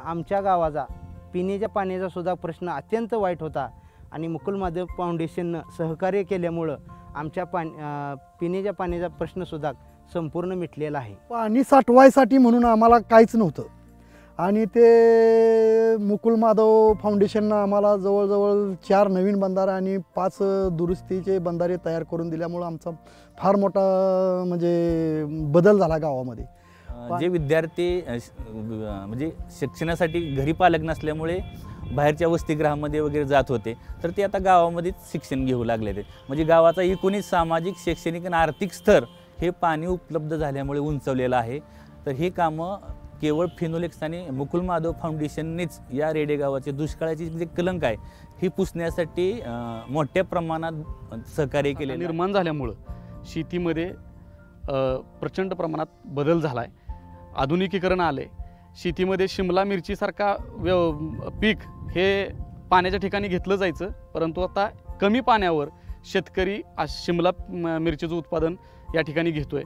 आमच्या गावाचा पिण्याच्या पाण्याचा सुद्धा प्रश्न अत्यंत वाईट होता आणि मुकुल महादेव फाउंडेशननं सहकार्य केल्यामुळं आमच्या पिण्याच्या पाण्याचा प्रश्नसुद्धा संपूर्ण मिटलेला आहे. पाणी साठवायसाठी म्हणून आम्हाला काहीच नव्हतं आणि ते मुकुल महादेव फाउंडेशननं आम्हाला जवळजवळ 4 नवीन बंधारे आणि 5 दुरुस्तीचे बंधारे तयार करून दिल्यामुळं आमचा फार मोठा म्हणजे बदल झाला गावामध्ये. जे विद्यार्थी म्हणजे शिक्षणासाठी घरी पालक नसल्यामुळे बाहेरच्या वसतिगृहामध्ये वगैरे जात होते, तर ते आता गावामध्येच शिक्षण घेऊ लागले ते. म्हणजे गावाचा एकूणच सामाजिक, शैक्षणिक आणि आर्थिक स्तर हे पाणी उपलब्ध झाल्यामुळे उंचवलेलं आहे. तर ही कामं केवळ फिनोलेक्स आणि मुकुल महादेव फाउंडेशननेच या रेडे गावाचे दुष्काळाची जे कलंक आहे ही पुसण्यासाठी मोठ्या प्रमाणात सहकार्य केले निर्माण झाल्यामुळं शेतीमध्ये प्रचंड प्रमाणात बदल झाला आहे. आधुनिकीकरण आले. शेतीमध्ये शिमला मिरचीसारखा पीक हे पाण्याच्या ठिकाणी घेतलं जायचं, परंतु आता कमी पाण्यावर शेतकरी शिमला मिरचीचं उत्पादन या ठिकाणी घेतोय.